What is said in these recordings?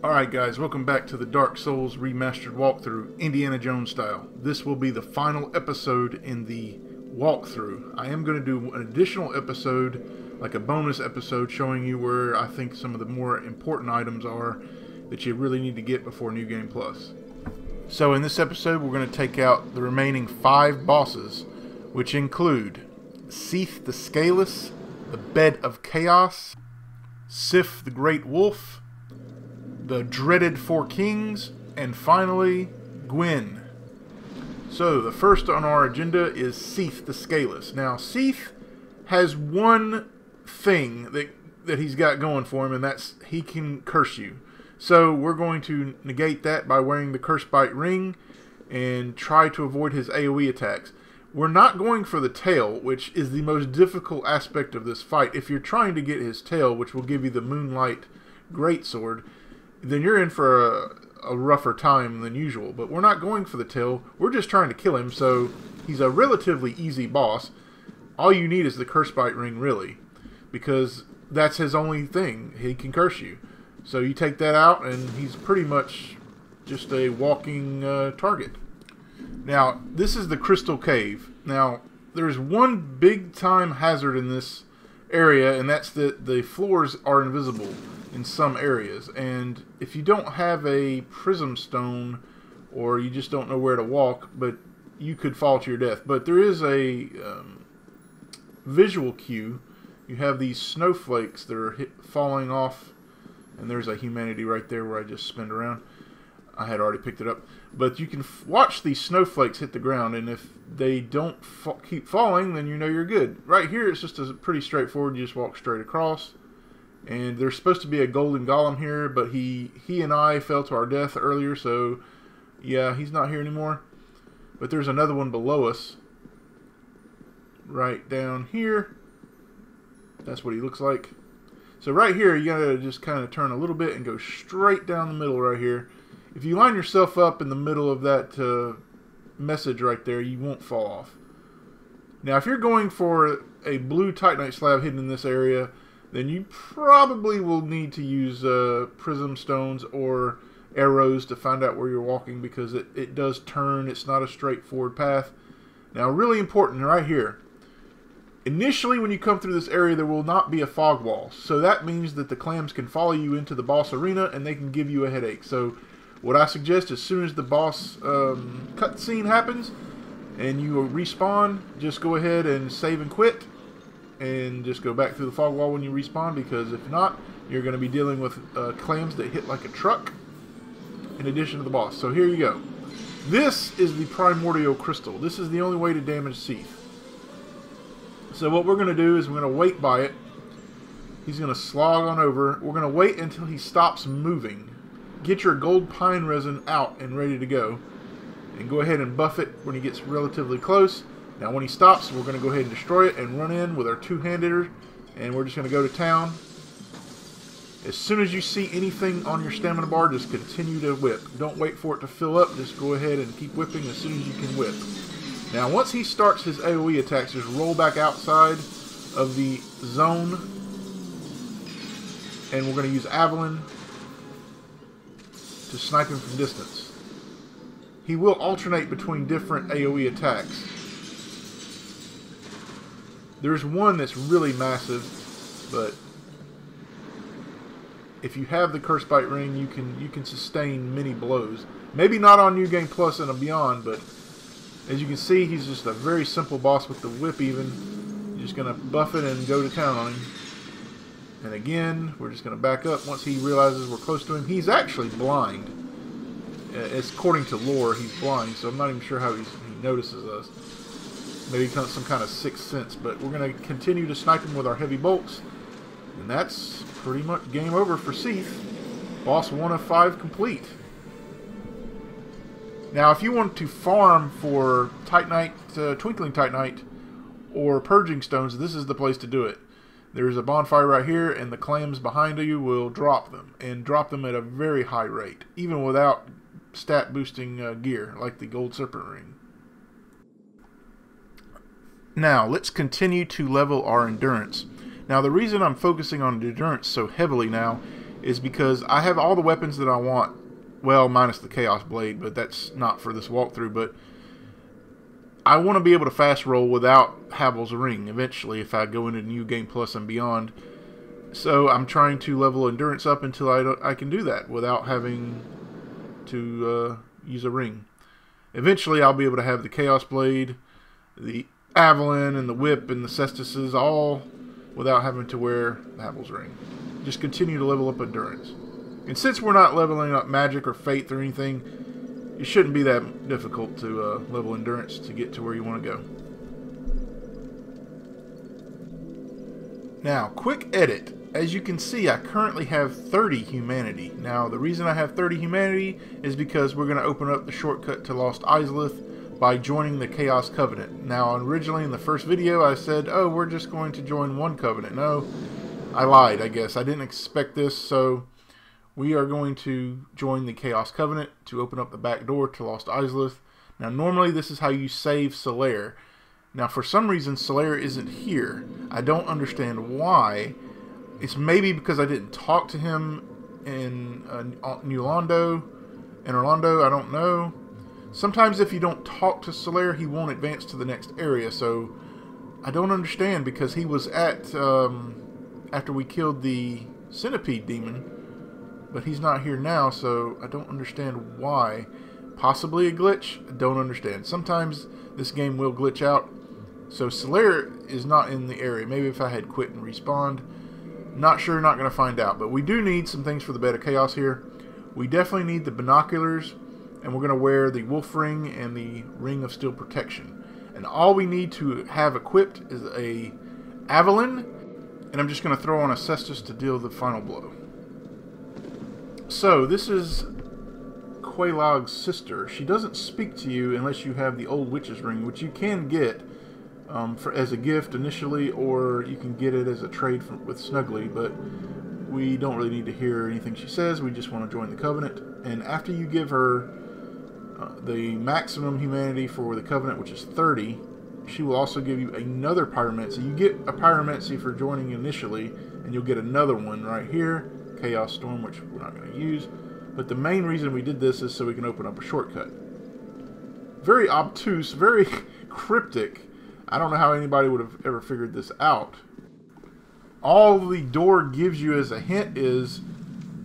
Alright guys, welcome back to the Dark Souls Remastered walkthrough, Indiana Jones style. This will be the final episode in the walkthrough. I am going to do an additional episode, like a bonus episode, showing you where I think some of the more important items are that you really need to get before New Game Plus. So in this episode we're going to take out the remaining 5 bosses, which include Seath the Scaleless, the Bed of Chaos, Sif the Great Wolf, the dreaded 4 Kings, and finally, Gwyn. So, the first on our agenda is Seath the Scaleless. Now, Seath has one thing that he's got going for him, and that's he can curse you. So, we're going to negate that by wearing the Curse Bite Ring and try to avoid his AoE attacks. We're not going for the tail, which is the most difficult aspect of this fight. If you're trying to get his tail, which will give you the Moonlight Greatsword, then you're in for a rougher time than usual. But we're not going for the tail. We're just trying to kill him, so he's a relatively easy boss. All you need is the Curse Bite Ring, really, because that's his only thing. He can curse you. So you take that out, and he's pretty much just a walking target. Now, this is the Crystal Cave. Now, there's one big-time hazard in this area, and that's that the floors are invisible in some areas, and if you don't have a prism stone, or you just don't know where to walk, but you could fall to your death. But there is a visual cue. You have these snowflakes that are falling off, and there's a humanity right there where I just spinned around. I had already picked it up, but you can watch these snowflakes hit the ground, and if they don't keep falling, then you know you're good. Right here it's just pretty straightforward. You just walk straight across. And there's supposed to be a golden golem here, but he and I fell to our death earlier, so yeah, he's not here anymore. But there's another one below us, right down here. That's what he looks like. So right here, you gotta just kind of turn a little bit and go straight down the middle right here. If you line yourself up in the middle of that message right there, you won't fall off. Now, if you're going for a blue Titanite slab hidden in this area, then you probably will need to use prism stones or arrows to find out where you're walking, because it does turn. It's not a straightforward path. Now, really important right here. Initially, when you come through this area, there will not be a fog wall. So that means that the clams can follow you into the boss arena, and they can give you a headache. So what I suggest, as soon as the boss cutscene happens and you respawn, just go ahead and save and quit. And just go back through the fog wall when you respawn, because if not, you're going to be dealing with clams that hit like a truck in addition to the boss. So here you go. This is the primordial crystal. This is the only way to damage Seath. So what we're going to do is we're going to wait by it. He's going to slog on over. We're going to wait until he stops moving. Get your gold pine resin out and ready to go. And go ahead and buff it when he gets relatively close. Now when he stops, we're going to go ahead and destroy it and run in with our 2-hander, and we're just going to go to town. As soon as you see anything on your stamina bar, just continue to whip. Don't wait for it to fill up, just go ahead and keep whipping as soon as you can whip. Now once he starts his AoE attacks, just roll back outside of the zone, and we're going to use Avalon to snipe him from distance. He will alternate between different AoE attacks. There's one that's really massive, but if you have the Curse Bite Ring, you can sustain many blows. Maybe not on New Game Plus and beyond, but as you can see, he's just a very simple boss with the whip even. You're just going to buff it and go to town on him. And again, we're just going to back up once he realizes we're close to him. He's actually blind. It's according to lore, he's blind, so I'm not even sure how he notices us. Maybe some kind of sixth sense, but we're going to continue to snipe him with our heavy bolts. And that's pretty much game over for Seath. Boss 1 of 5 complete. Now, if you want to farm for Titanite, Twinkling Titanite, or Purging Stones, this is the place to do it. There's a bonfire right here, and the clams behind you will drop them. And drop them at a very high rate, even without stat boosting gear, like the Gold Serpent Ring. Now, let's continue to level our endurance. Now, the reason I'm focusing on endurance so heavily now is because I have all the weapons that I want. Well, minus the Chaos Blade, but that's not for this walkthrough. But I want to be able to fast roll without Havel's Ring eventually if I go into New Game Plus and beyond. So I'm trying to level endurance up until I can do that without having to use a ring. Eventually I'll be able to have the Chaos Blade, the Avalon, and the Whip, and the Cestises all without having to wear the Havel's Ring. Just continue to level up endurance. And since we're not leveling up magic or faith or anything, it shouldn't be that difficult to level endurance to get to where you want to go. Now, quick edit. As you can see, I currently have 30 humanity. Now, the reason I have 30 humanity is because we're going to open up the shortcut to Lost Izalith by joining the Chaos Covenant. Now, originally in the first video, I said, oh, we're just going to join one covenant. No, I lied, I guess. I didn't expect this, so we are going to join the Chaos Covenant to open up the back door to Lost Izalith. Now, normally this is how you save Solaire. Now, for some reason, Solaire isn't here. I don't understand why. It's maybe because I didn't talk to him in New Londo, in Orlando, I don't know. Sometimes if you don't talk to Solaire, he won't advance to the next area, so I don't understand, because he was at, after we killed the Centipede Demon, but he's not here now, so I don't understand why. Possibly a glitch? I don't understand. Sometimes this game will glitch out, so Solaire is not in the area. Maybe if I had quit and respawned. Not sure, not going to find out. But we do need some things for the Bed of Chaos here. We definitely need the binoculars, and we're going to wear the Wolf Ring and the Ring of Steel Protection. And all we need to have equipped is a Avalon, and I'm just going to throw on a Cestus to deal the final blow. So, this is Quelaag's sister. She doesn't speak to you unless you have the Old Witch's Ring, which you can get as a gift initially, or you can get it as a trade with Snuggly, but we don't really need to hear anything she says. We just want to join the Covenant. And after you give her the maximum humanity for the Covenant, which is 30, she will also give you another pyromancy. You get a pyromancy for joining initially, and you'll get another one right here, Chaos Storm, which we're not going to use. But the main reason we did this is so we can open up a shortcut. Very obtuse, very cryptic. I don't know how anybody would have ever figured this out. All the door gives you as a hint is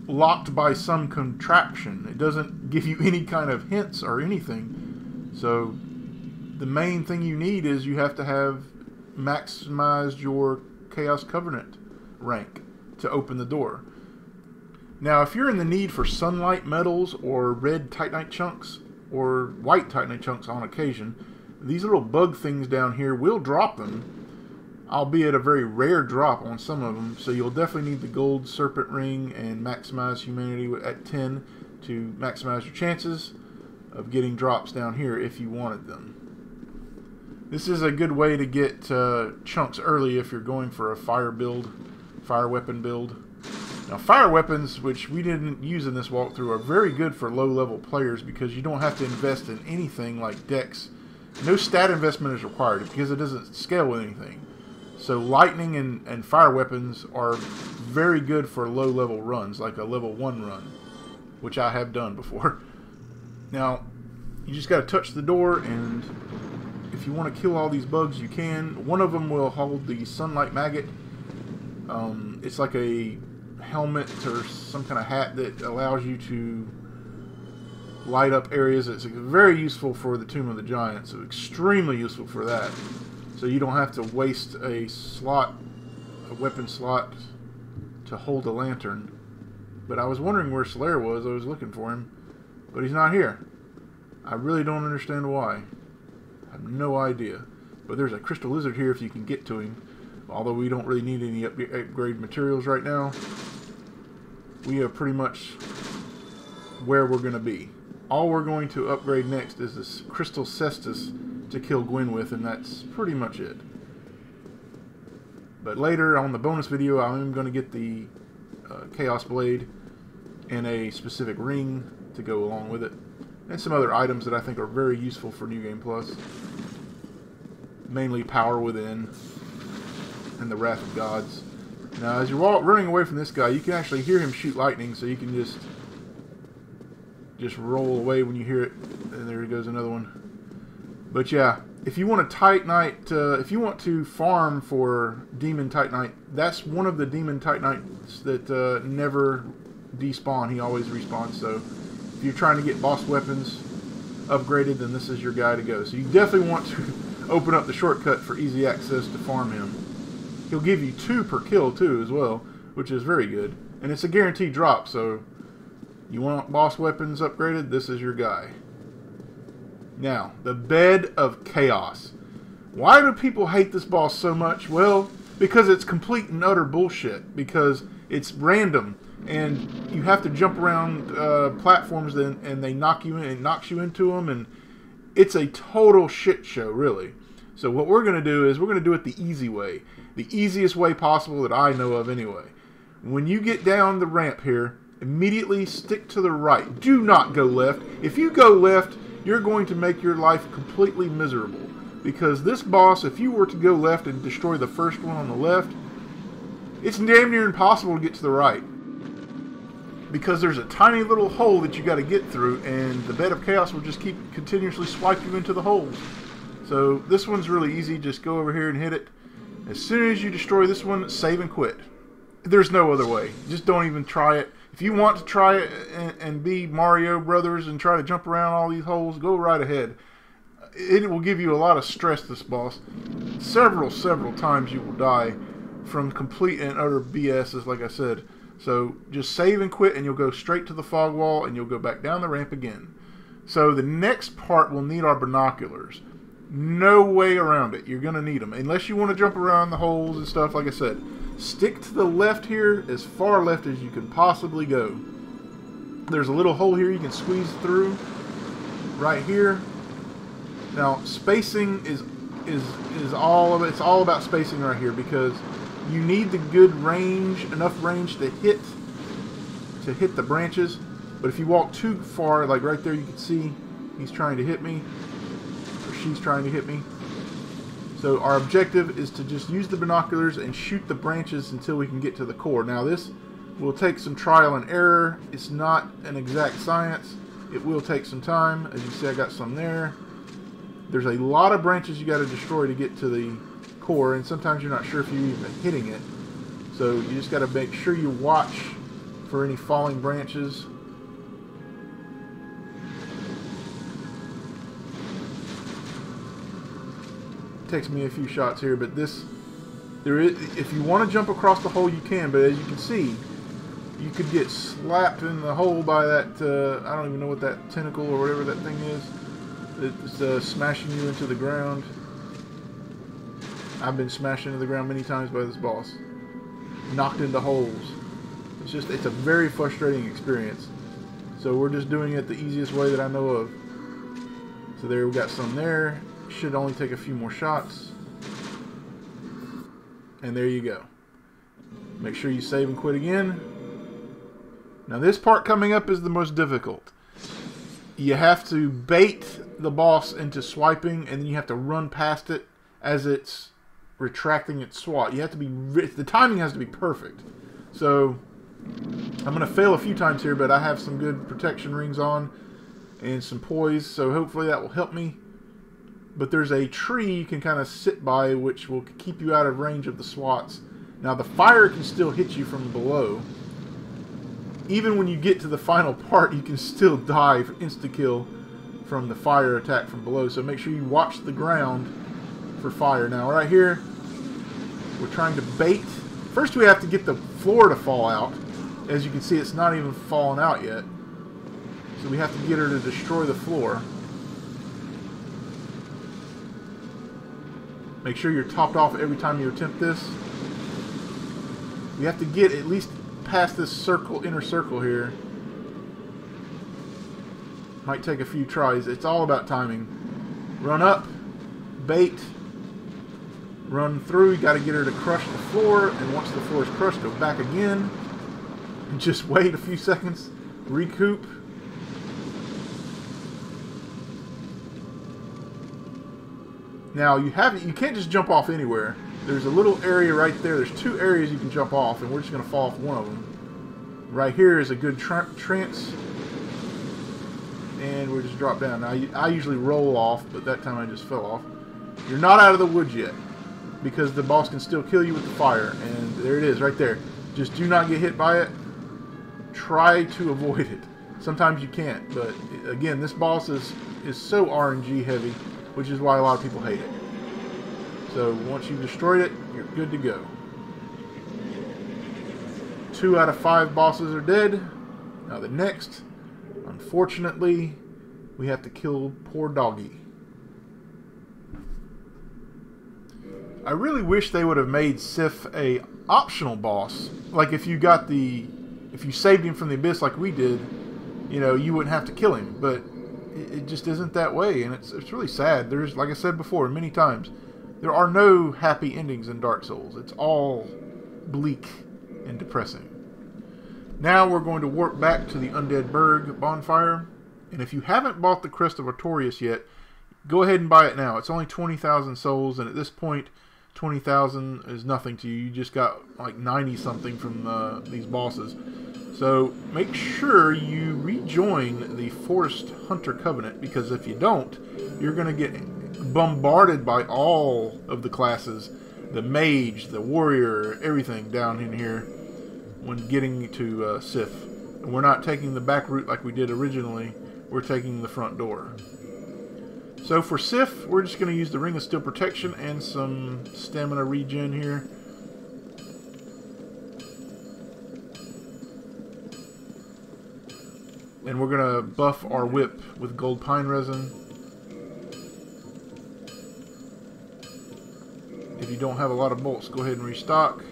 locked by some contraption. It doesn't give you any kind of hints or anything. So the main thing you need is you have to have maximized your Chaos Covenant rank to open the door. Now, if you're in the need for sunlight metals or red Titanite chunks or white Titanite chunks on occasion, these little bug things down here will drop them, albeit a very rare drop on some of them. So you'll definitely need the gold serpent ring and maximize humanity at 10 to maximize your chances of getting drops down here if you wanted them. This is a good way to get chunks early if you're going for a fire weapon build. Now, fire weapons, which we didn't use in this walkthrough, are very good for low-level players because you don't have to invest in anything like dex. No stat investment is required because it doesn't scale with anything. So lightning and fire weapons are very good for low-level runs, like a level 1 run, which I have done before. Now, you just got to touch the door, and if you want to kill all these bugs, you can. One of them will hold the Sunlight Maggot. It's like a helmet or some kind of hat that allows you to light up areas. It's very useful for the Tomb of the Giants, so extremely useful for that. So you don't have to waste a weapon slot to hold a lantern. But I was wondering where Solaire was. I was looking for him, but he's not here. I really don't understand why. I have no idea. But there's a crystal lizard here if you can get to him. Although we don't really need any upgrade materials right now. We are pretty much where we're going to be. All we're going to upgrade next is this Crystal Cestus to kill Gwen with, and that's pretty much it. But later on the bonus video, I'm going to get the Chaos Blade and a specific ring to go along with it. And some other items that I think are very useful for New Game Plus. Mainly Power Within and the Wrath of Gods. Now, as you're running away from this guy, you can actually hear him shoot lightning, so you can just roll away when you hear it. And there goes another one. But yeah, if you want a Titanite, if you want to farm for Demon Titanite, that's one of the Demon Titanites that never despawn. He always respawns. So if you're trying to get boss weapons upgraded, then this is your guy to go. So you definitely want to open up the shortcut for easy access to farm him. He'll give you 2 per kill too as well, which is very good. And it's a guaranteed drop, so you want boss weapons upgraded, this is your guy. Now, the Bed of Chaos. Why do people hate this boss so much? Well, because it's complete and utter bullshit. Because it's random, and you have to jump around platforms, and they knock you in, and knocks you into them, and it's a total shit show, really. So what we're going to do is we're going to do it the easy way. The easiest way possible that I know of anyway. When you get down the ramp here, immediately stick to the right. Do not go left. If you go left, you're going to make your life completely miserable. Because this boss, if you were to go left and destroy the first one on the left, it's damn near impossible to get to the right. Because there's a tiny little hole that you got to get through, and the Bed of Chaos will just keep continuously swipe you into the holes. So this one's really easy. Just go over here and hit it. As soon as you destroy this one, save and quit. There's no other way. Just don't even try it. If you want to try it and be Mario Brothers and try to jump around all these holes, go right ahead. It will give you a lot of stress, this boss. Several times you will die from complete and utter BS, like I said. So just save and quit, and you'll go straight to the fog wall, and you'll go back down the ramp again. So the next part will need our binoculars. No way around it. You're going to need them. Unless you want to jump around the holes and stuff, like I said. Stick to the left here, as far left as you can possibly go. There's a little hole here you can squeeze through. Right here. Now, spacing is all of it. It's all about spacing right here, because you need the good range, enough range to hit the branches. But if you walk too far, like right there, you can see he's trying to hit me, or she's trying to hit me. So our objective is to just use the binoculars and shoot the branches until we can get to the core. Now this will take some trial and error. It's not an exact science. It will take some time. As you see, I got some there. There's a lot of branches you got to destroy to get to the core, and sometimes you're not sure if you're even hitting it. So you just got to make sure you watch for any falling branches. Takes me a few shots here, but if you want to jump across the hole, you can. But as you can see, you could get slapped in the hole by that I don't even know what that tentacle or whatever that thing is. It's smashing you into the ground. I've been smashed into the ground many times by this boss, knocked into holes. It's a very frustrating experience. So we're just doing it the easiest way that I know of. So there, we got some there. Should only take a few more shots, and there you go. Make sure you save and quit again. Now this part coming up is the most difficult. You have to bait the boss into swiping, and then you have to run past it as it's retracting its swat. You have to be, the timing has to be perfect. So I'm going to fail a few times here, but I have some good protection rings on and some poise, so hopefully that will help me. But there's a tree you can kind of sit by, which will keep you out of range of the swats. Now the fire can still hit you from below. Even when you get to the final part, you can still die for insta-kill from the fire attack from below. So make sure you watch the ground for fire. Now right here, we're trying to bait. First we have to get the floor to fall out. As you can see, it's not even fallen out yet. So we have to get her to destroy the floor. Make sure you're topped off every time you attempt this. You have to get at least past this circle, inner circle here. Might take a few tries. It's all about timing. Run up, bait, run through. You got to get her to crush the floor, and once the floor is crushed, go back again. And just wait a few seconds. Recoup. Now you can't just jump off anywhere. there's a little area right there. There's two areas you can jump off, and we're just going to fall off one of them. Right here is a good trance, and we'll just drop down. Now, I usually roll off, but that time I just fell off. You're not out of the woods yet, because the boss can still kill you with the fire, and there it is right there. Just do not get hit by it. Try to avoid it. Sometimes you can't, but again, this boss is so RNG heavy, which is why a lot of people hate it. So once you've destroyed it, you're good to go. 2 out of 5 bosses are dead. Now the next, unfortunately, we have to kill poor doggy. I really wish they would have made Sif a optional boss. Like if you saved him from the abyss like we did, you know, you wouldn't have to kill him. But it just isn't that way, and it's really sad. There's, like I said before many times, there are no happy endings in Dark Souls. It's all bleak and depressing. Now we're going to warp back to the Undead Burg bonfire, and if you haven't bought the Crest of Artorias yet, go ahead and buy it now. It's only 20,000 souls, and at this point 20,000 is nothing to you. You just got like 90 something from these bosses. So make sure you rejoin the Forest Hunter Covenant, because if you don't, you're going to get bombarded by all of the classes, the mage, the warrior, everything down in here when getting to Sif. And we're not taking the back route like we did originally, we're taking the front door. So for Sif, we're just going to use the Ring of Steel Protection and some stamina regen here. And we're going to buff our whip with gold pine resin. If you don't have a lot of bolts, go ahead and restock.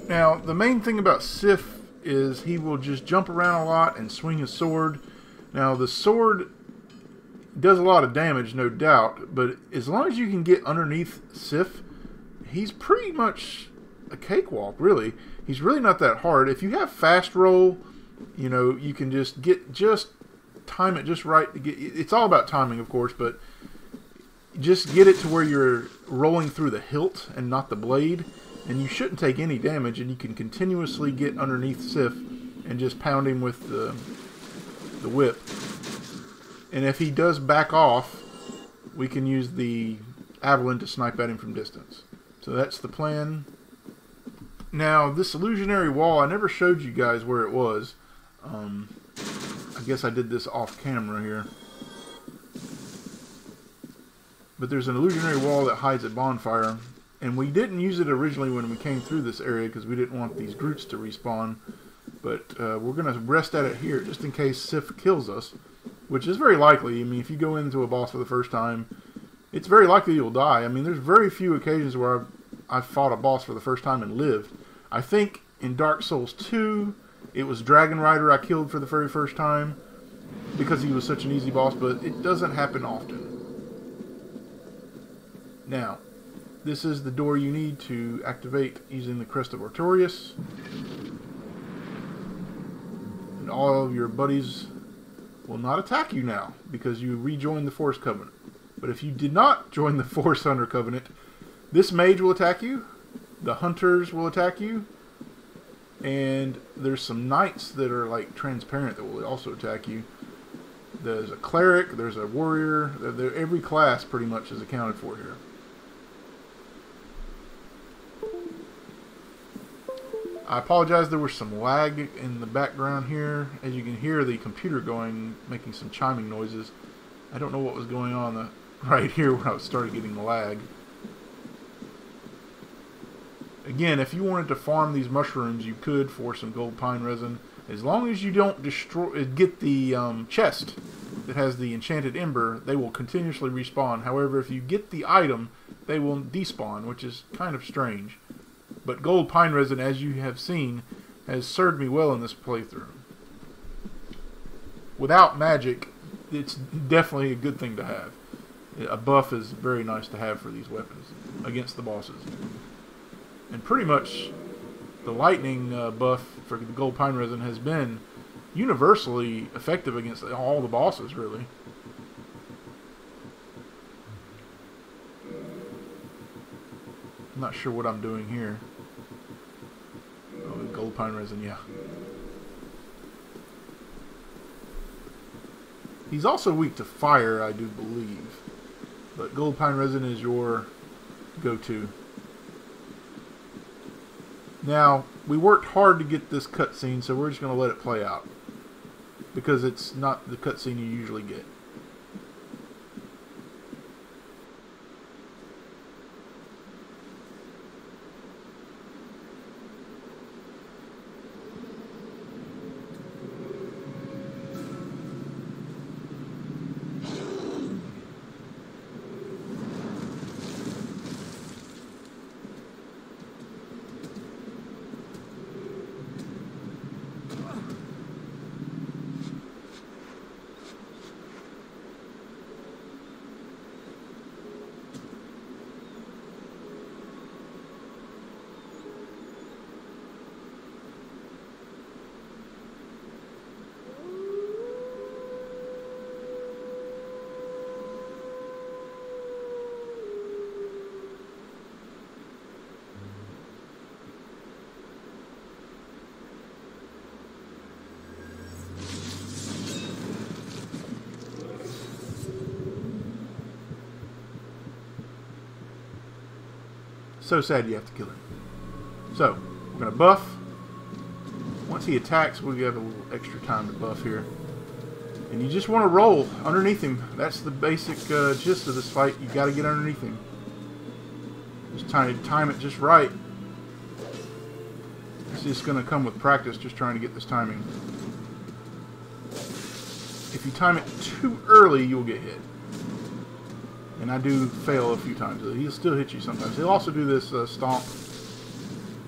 Now, the main thing about Sif is he will just jump around a lot and swing his sword. Now, the sword does a lot of damage, no doubt, but as long as you can get underneath Sif, he's pretty much a cakewalk, really. He's really not that hard. If you have fast roll, you know, you can just time it just right to get. It's all about timing, of course, but just get it to where you're rolling through the hilt and not the blade, and you shouldn't take any damage, and you can continuously get underneath Sif and just pound him with the whip. And if he does back off, we can use the Avalon to snipe at him from distance. So that's the plan. Now, this illusionary wall, I never showed you guys where it was. I guess I did this off camera here. But there's an illusionary wall that hides a bonfire. And we didn't use it originally when we came through this area because we didn't want these Groots to respawn. But we're going to rest at it here just in case Sif kills us, which is very likely. I mean, if you go into a boss for the first time, it's very likely you'll die. I mean, there's very few occasions where I've fought a boss for the first time and lived. I think in Dark Souls 2, it was Dragon Rider I killed for the very first time because he was such an easy boss, but it doesn't happen often. Now, this is the door you need to activate using the Crest of Artorias. And all of your buddies will not attack you now because you rejoined the Forest Covenant. But if you did not join the Forest Hunter Covenant, this mage will attack you, the hunters will attack you, and there's some knights that are like transparent that will also attack you. There's a cleric, there's a warrior, every class pretty much is accounted for here. I apologize, there was some lag in the background here. As you can hear the computer going, making some chiming noises. I don't know what was going on right here when I started getting the lag. Again, if you wanted to farm these mushrooms, you could for some gold pine resin. As long as you don't get the chest that has the enchanted ember, they will continuously respawn. However, if you get the item, they will despawn, which is kind of strange. But gold pine resin, as you have seen, has served me well in this playthrough. Without magic, it's definitely a good thing to have. A buff is very nice to have for these weapons against the bosses. And pretty much the lightning buff for the gold pine resin has been universally effective against all the bosses, really. I'm not sure what I'm doing here. Oh, gold pine resin, yeah. He's also weak to fire, I do believe. But gold pine resin is your go-to. Now, we worked hard to get this cutscene, so we're just going to let it play out. Because it's not the cutscene you usually get. So sad you have to kill him. So, we're going to buff. Once he attacks, we have a little extra time to buff here. And you just want to roll underneath him. That's the basic gist of this fight. You got to get underneath him. Just time it just right. It's just going to come with practice, just trying to get this timing. If you time it too early, you'll get hit. And I do fail a few times. He'll still hit you sometimes. He'll also do this stomp.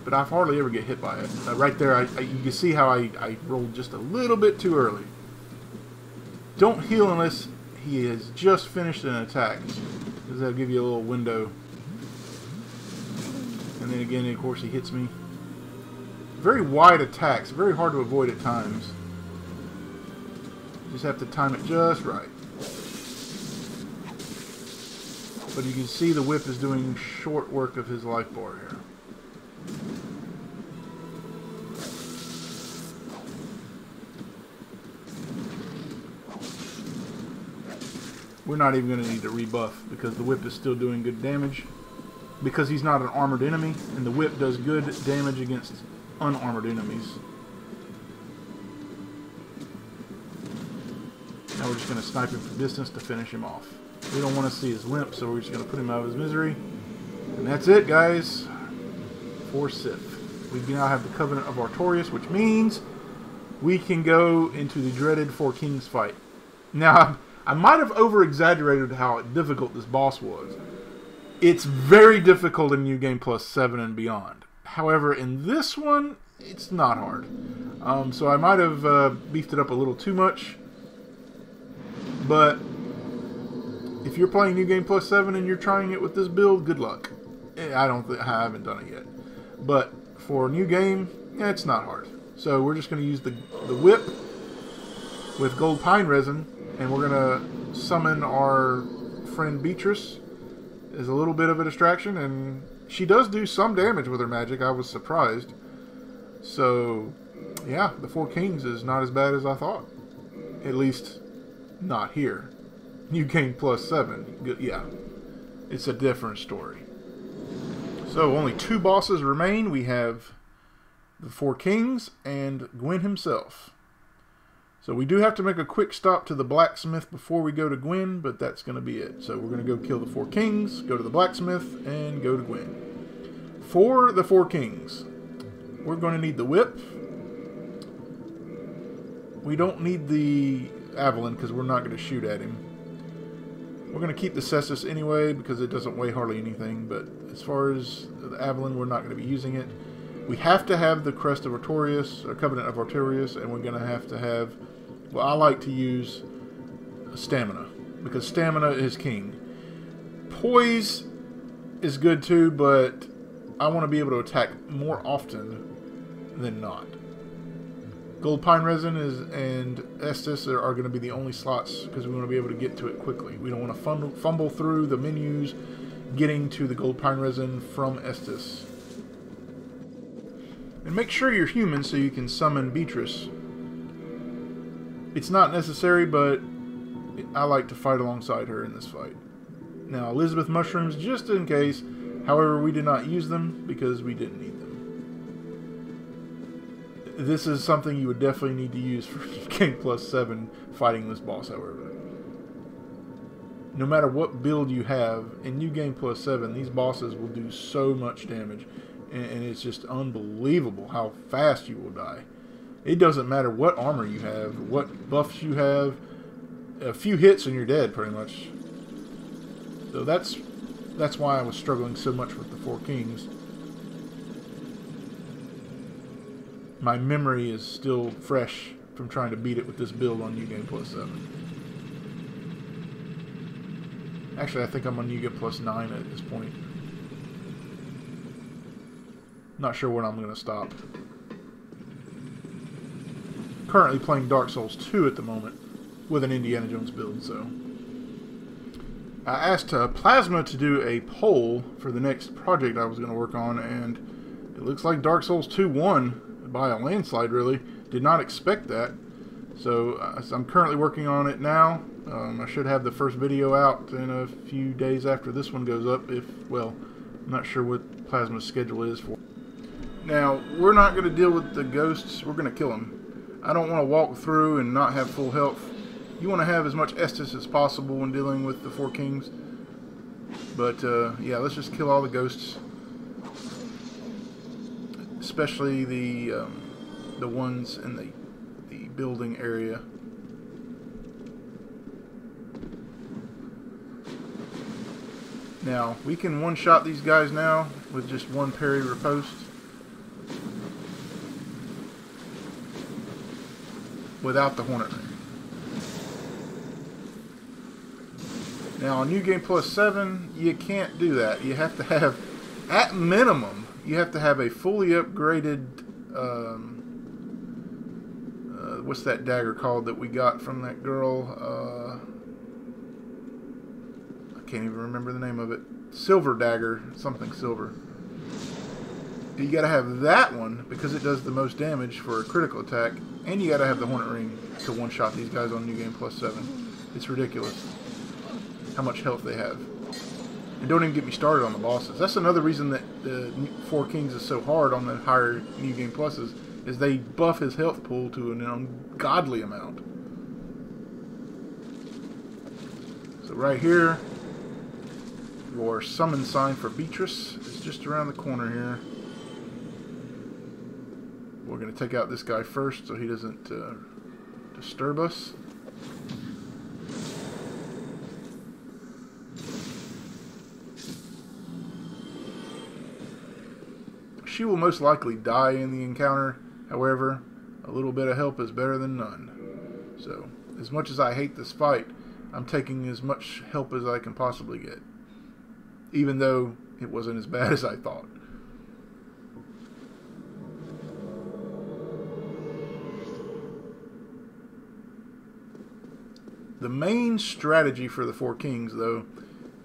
But I hardly ever get hit by it. Right there, you can see how I rolled just a little bit too early. Don't heal unless he has just finished an attack. Because that'll give you a little window. And then again, of course, he hits me. Very wide attacks. Very hard to avoid at times. Just have to time it just right. But you can see the whip is doing short work of his life bar here. We're not even going to need to rebuff because the whip is still doing good damage. Because he's not an armored enemy, and the whip does good damage against unarmored enemies. Now we're just going to snipe him from distance to finish him off. We don't want to see his limp, so we're just going to put him out of his misery. And that's it, guys. For Sith. We now have the Covenant of Artorias, which means we can go into the dreaded Four Kings fight. Now, I might have over-exaggerated how difficult this boss was. It's very difficult in New Game Plus 7 and beyond. However, in this one, it's not hard. So I might have beefed it up a little too much. But if you're playing New Game Plus 7 and you're trying it with this build, good luck. I haven't done it yet. But for New Game, yeah, it's not hard. So we're just going to use the whip with gold pine resin, and we're going to summon our friend Beatrice as a little bit of a distraction, and she does do some damage with her magic. I was surprised. So, yeah, the Four Kings is not as bad as I thought. At least, not here. New Game Plus 7, yeah, it's a different story. So only 2 bosses remain. We have the Four Kings and Gwyn himself. So we do have to make a quick stop to the blacksmith before we go to Gwyn, but that's going to be it. So we're going to go kill the Four Kings, go to the blacksmith, and go to Gwyn. For the Four Kings, we're going to need the whip. We don't need the Avalon because we're not going to shoot at him. We're going to keep the Cestus anyway because it doesn't weigh hardly anything, but as far as the Avalon, we're not going to be using it. We have to have the Crest of Artorias, or Covenant of Artorias, and we're going to have, well, I like to use stamina, because stamina is king. Poise is good too, but I want to be able to attack more often than not. Gold pine resin and Estus are going to be the only slots because we want to be able to get to it quickly. We don't want to fumble through the menus getting to the gold pine resin from Estus. And make sure you're human so you can summon Beatrice. It's not necessary, but I like to fight alongside her in this fight. Now, Elizabeth mushrooms, just in case. However, we did not use them because we didn't need them. This is something you would definitely need to use for Game Plus 7 fighting this boss, however. No matter what build you have, in New Game Plus 7, these bosses will do so much damage. And it's just unbelievable how fast you will die. It doesn't matter what armor you have, what buffs you have. A few hits and you're dead, pretty much. So that's why I was struggling so much with the Four Kings. My memory is still fresh from trying to beat it with this build on New Game Plus 7. Actually, I think I'm on New Game Plus 9 at this point. Not sure when I'm going to stop. Currently playing Dark Souls 2 at the moment with an Indiana Jones build, so. I asked Plasma to do a poll for the next project I was going to work on, and it looks like Dark Souls 2 won by a landslide, really. Did not expect that. So I'm currently working on it now. I should have the first video out in a few days after this one goes up. Well, I'm not sure what Plasma's schedule is for. Now, we're not going to deal with the ghosts. We're going to kill them. I don't want to walk through and not have full health. You want to have as much Estus as possible when dealing with the Four Kings. But, yeah, let's just kill all the ghosts. Especially the ones in the building area. Now, we can one-shot these guys now with just one parry riposte. Without the Hornet Ring. Now, on New Game Plus 7, you can't do that. You have to have, at minimum, you have to have a fully upgraded, what's that dagger called that we got from that girl? I can't even remember the name of it. Silver dagger, something silver. You gotta have that one because it does the most damage for a critical attack, and you gotta have the Hornet Ring to one-shot these guys on New Game Plus 7. It's ridiculous how much health they have. And don't even get me started on the bosses. That's another reason that the Four Kings is so hard on the higher New Game Pluses, is they buff his health pool to an ungodly amount. So right here, your summon sign for Beatrice is just around the corner here. We're going to take out this guy first so he doesn't disturb us. She will most likely die in the encounter. However, a little bit of help is better than none. So, as much as I hate this fight, I'm taking as much help as I can possibly get. Even though it wasn't as bad as I thought. The main strategy for the Four Kings, though,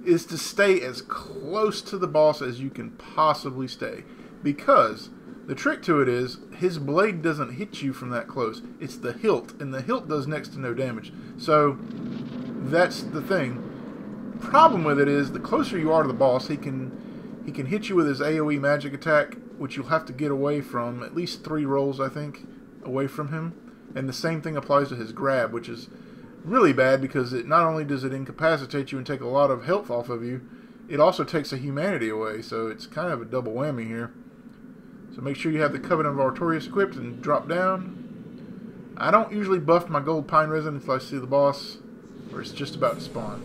is to stay as close to the boss as you can possibly stay. Because the trick to it is, his blade doesn't hit you from that close. It's the hilt, and the hilt does next to no damage. So, that's the thing. Problem with it is, the closer you are to the boss, he can hit you with his AoE magic attack, which you'll have to get away from, at least 3 rolls, I think, away from him. And the same thing applies to his grab, which is really bad because it not only does it incapacitate you and take a lot of health off of you, it also takes a humanity away, so it's kind of a double whammy here. So make sure you have the Covenant of Artorias equipped and drop down. I don't usually buff my gold pine resin until I see the boss, or it's just about to spawn.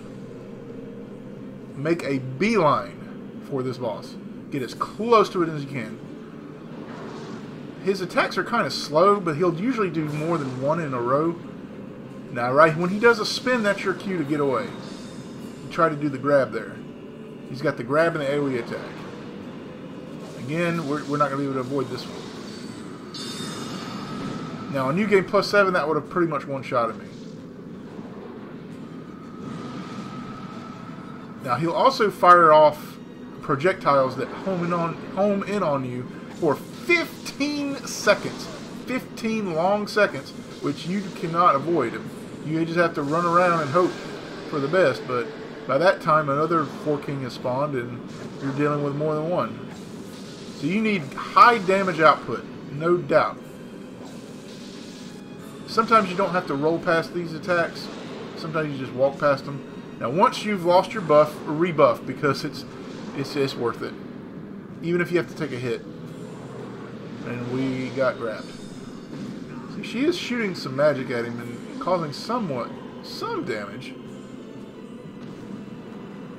Make a beeline for this boss. Get as close to it as you can. His attacks are kind of slow, but he'll usually do more than one in a row. Now, right when he does a spin, that's your cue to get away. You try to do the grab there. He's got the grab and the AoE attack. Again, we're not going to be able to avoid this one. Now, on New Game Plus 7, that would have pretty much one-shotted me. Now he'll also fire off projectiles that home in on you for 15 seconds. 15 long seconds, which you cannot avoid. You just have to run around and hope for the best, but by that time another Four King has spawned and you're dealing with more than one. So you need high damage output, no doubt. Sometimes you don't have to roll past these attacks. Sometimes you just walk past them. Now once you've lost your buff, rebuff, because it's just worth it. Even if you have to take a hit. And we got grabbed. See, she is shooting some magic at him and causing some damage.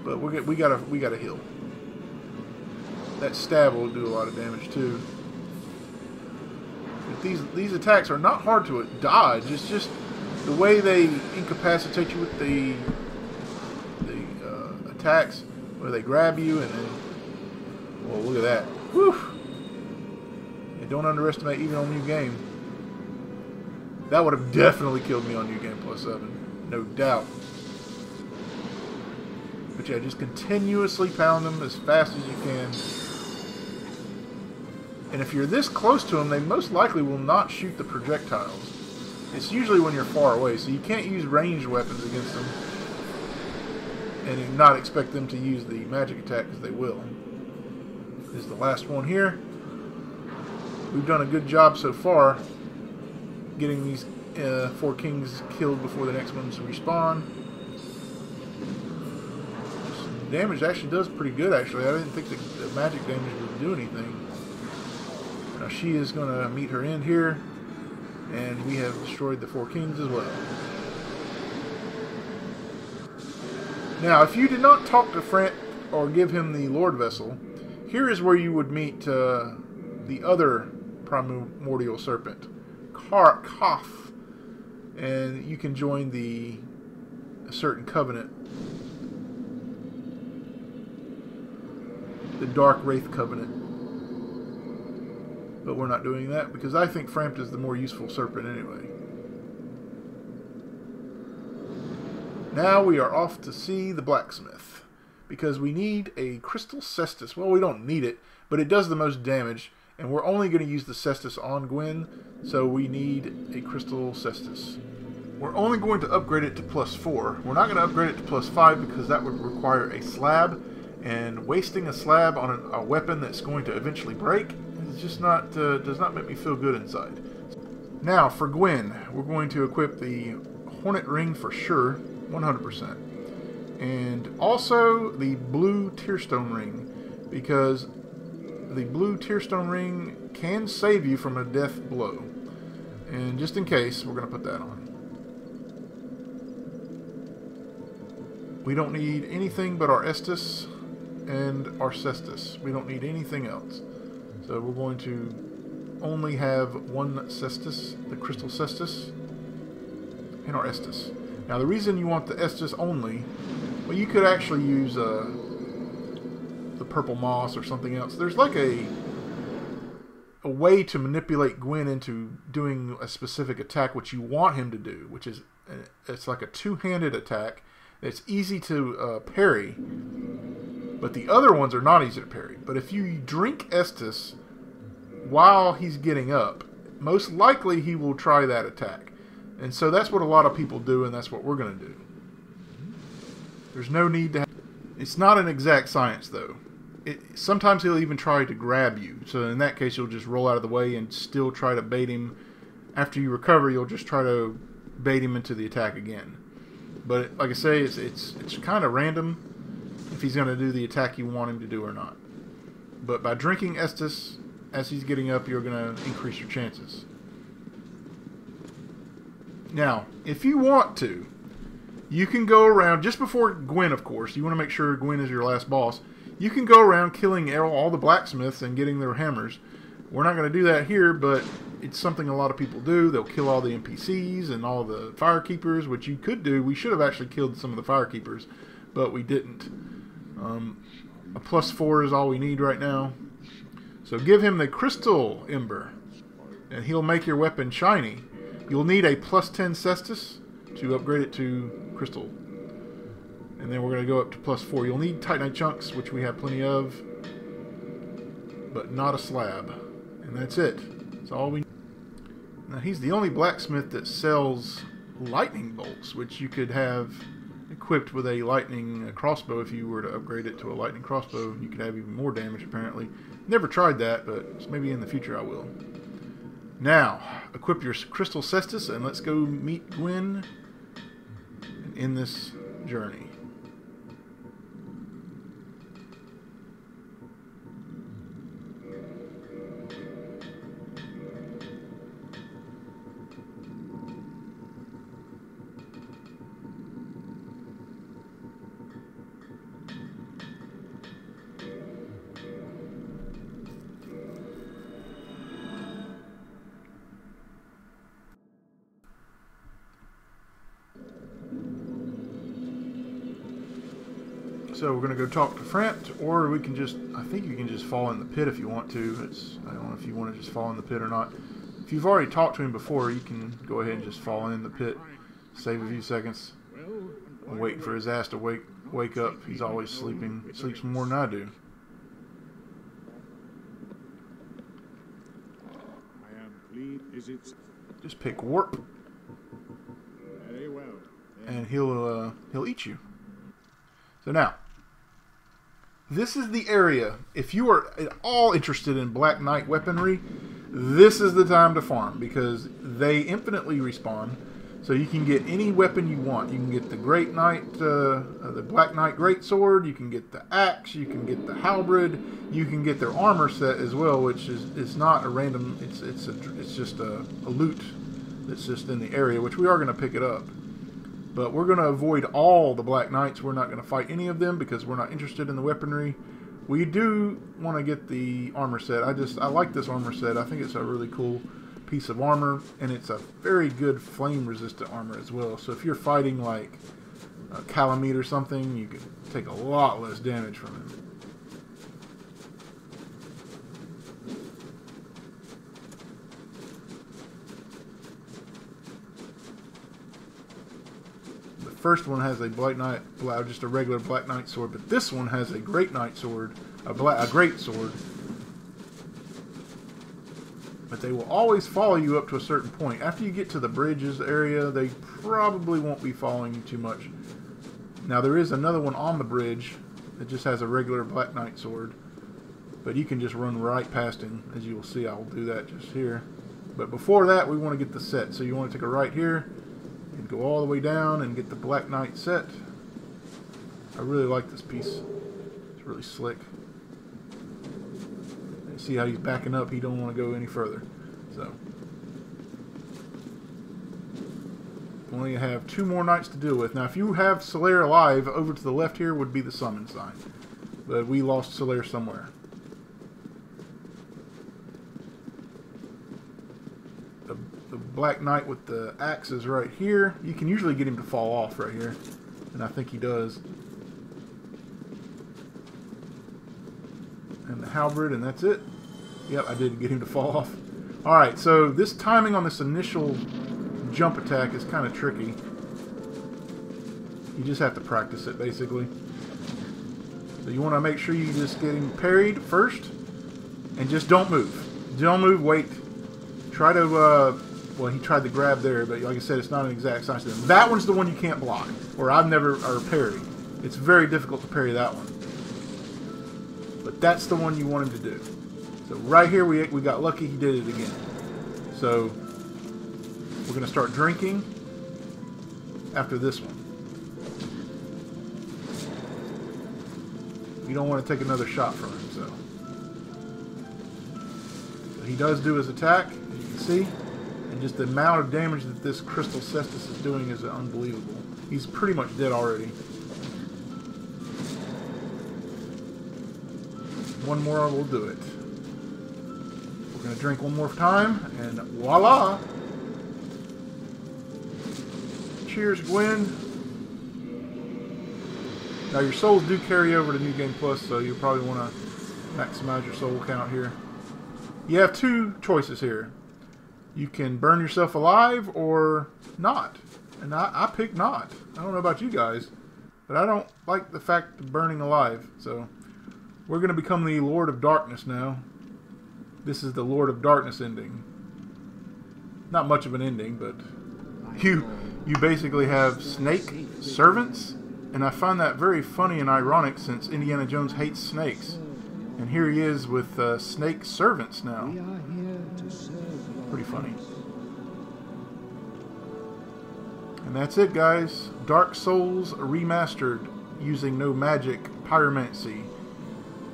But we gotta heal. That stab will do a lot of damage too. But these attacks are not hard to dodge. It's just the way they incapacitate you with the attacks, where they grab you and then, well, look at that. Whew. And don't underestimate even on New Game. That would have definitely killed me on New Game +7, no doubt. But yeah, just continuously pound them as fast as you can. And if you're this close to them, they most likely will not shoot the projectiles. It's usually when you're far away, so you can't use ranged weapons against them and not expect them to use the magic attack, because they will. This is the last one here. We've done a good job so far getting these Four Kings killed before the next ones respawn. The damage actually does pretty good, actually. I didn't think the magic damage would do anything. Now she is going to meet her end here, and we have destroyed the Four Kings as well. Now, if you did not talk to Frant or give him the Lord Vessel, here is where you would meet the other primordial serpent, Koth, and you can join a certain covenant, the Dark Wraith Covenant. But we're not doing that because I think Frampt is the more useful serpent anyway. Now we are off to see the blacksmith, because we need a crystal cestus. Well, we don't need it, but it does the most damage, and we're only going to use the cestus on Gwyn, so we need a crystal cestus. We're only going to upgrade it to +4. We're not going to upgrade it to +5 because that would require a slab, and wasting a slab on a weapon that's going to eventually break is just not does not make me feel good inside. Now for Gwyn, we're going to equip the Hornet Ring for sure. 100%. And also the blue Tearstone Ring, because the blue Tearstone Ring can save you from a death blow. And just in case, we're going to put that on. We don't need anything but our Estus and our Cestus. We don't need anything else. So we're going to only have one Cestus, the Crystal Cestus, and our Estus. Now the reason you want the Estus only, well, you could actually use the purple moss or something else. There's like a way to manipulate Gwyn into doing a specific attack which you want him to do, which is it's like a two-handed attack. It's easy to parry, but the other ones are not easy to parry. But if you drink Estus while he's getting up, most likely he will try that attack. And so that's what a lot of people do, and that's what we're going to do. There's no need to have... It's not an exact science, though. Sometimes he'll even try to grab you. So in that case, you'll just roll out of the way and still try to bait him. After you recover, you'll just try to bait him into the attack again. But like I say, it's kind of random if he's going to do the attack you want him to do or not. But by drinking Estus as he's getting up, you're going to increase your chances. Now, if you want to, you can go around, just before Gwyn, of course, you want to make sure Gwyn is your last boss, you can go around killing all the blacksmiths and getting their hammers. We're not going to do that here, but it's something a lot of people do. They'll kill all the NPCs and all the firekeepers, which you could do. We should have actually killed some of the firekeepers, but we didn't. A +4 is all we need right now. So give him the Crystal Ember, and he'll make your weapon shiny. You'll need a +10 Cestus to upgrade it to Crystal. And then we're going to go up to +4. You'll need titanite chunks, which we have plenty of, but not a slab. And that's it. That's all we need. Now, he's the only blacksmith that sells lightning bolts, which you could have equipped with a lightning crossbow. If you were to upgrade it to a lightning crossbow, you could have even more damage, apparently. Never tried that, but maybe in the future I will. Now, equip your crystal cestus, and let's go meet Gwen and end this journey. So we're going to go talk to Frant, or we can just, I think you can just fall in the pit if you want to. I don't know if you want to just fall in the pit or not. If you've already talked to him before, you can go ahead and just fall in the pit, save a few seconds, and wait for his ass to wake up. He's always sleeping. He sleeps more than I do. Just pick warp, and he'll eat you. So now, this is the area. If you are at all interested in Black Knight weaponry, this is the time to farm, because they infinitely respawn. So you can get any weapon you want. You can get the Great Knight, the Black Knight Greatsword. You can get the axe. You can get the halberd. You can get their armor set as well, which is not a random. It's just a loot that's just in the area, which we are going to pick it up. But we're going to avoid all the Black Knights. We're not going to fight any of them because we're not interested in the weaponry. We do want to get the armor set. I like this armor set. I think it's a really cool piece of armor, and it's a very good flame resistant armor as well. So if you're fighting like a Calamite or something, you can take a lot less damage from him. First one has a Black Knight, just a regular Black Knight sword, but this one has a Great Knight sword, a Great Sword. But they will always follow you up to a certain point. After you get to the bridges area, they probably won't be following you too much. Now there is another one on the bridge that just has a regular Black Knight sword, but you can just run right past him. As you will see, I will do that just here. But before that, we want to get the set. So you want to take a right here and go all the way down and get the Black Knight set. I really like this piece. It's really slick. And see how he's backing up? He don't want to go any further. So we only have 2 more knights to deal with. Now if you have Solaire alive, over to the left here would be the summon sign. But we lost Solaire somewhere. The Black Knight with the axe is right here. You can usually get him to fall off right here, and I think he does. And the halberd, and that's it. Yep, I did get him to fall off. Alright, so this timing on this initial jump attack is kind of tricky. You just have to practice it, basically. So you want to make sure you just get him parried first, and just don't move. Don't move, wait. Try to, well, he tried to grab there, but like I said, it's not an exact science. That one's the one you can't block, or parry. It's very difficult to parry that one. But that's the one you want him to do. So right here, we got lucky, he did it again. So we're going to start drinking after this one. You don't want to take another shot from him, so he does do his attack, as you can see. And just the amount of damage that this Crystal Cestus is doing is unbelievable. He's pretty much dead already. One more will do it. We're going to drink one more time, and voila! Cheers, Gwen. Now your souls do carry over to New Game Plus, so you'll probably want to maximize your soul count here. You have 2 choices here. You can burn yourself alive or not. And I picked not. I don't know about you guys. But I don't like the fact of burning alive, so we're going to become the Lord of Darkness now. This is the Lord of Darkness ending. Not much of an ending, but you basically have snake servants, and I find that very funny and ironic since Indiana Jones hates snakes. And here he is with snake servants now. Pretty funny. And that's it, guys. Dark Souls Remastered, using no magic, pyromancy,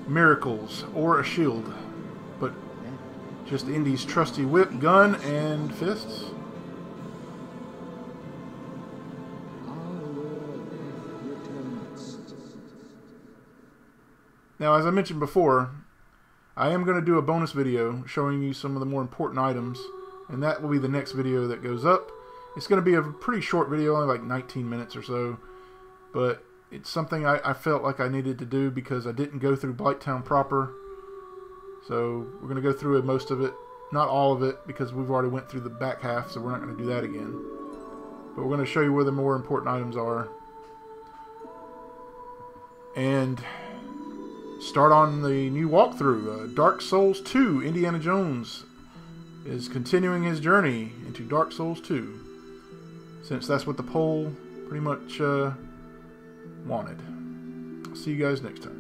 miracles, or a shield, but just Indy's trusty whip, gun, and fists. Now, as I mentioned before, I am going to do a bonus video showing you some of the more important items, and that will be the next video that goes up. It's going to be a pretty short video, only like 19 minutes or so, but it's something I felt like I needed to do because I didn't go through Blighttown proper. So we're going to go through most of it, not all of it, because we've already went through the back half, so we're not going to do that again. But we're going to show you where the more important items are. And start on the new walkthrough. Dark Souls 2, Indiana Jones is continuing his journey into Dark Souls 2. Since that's what the poll pretty much wanted. I'll see you guys next time.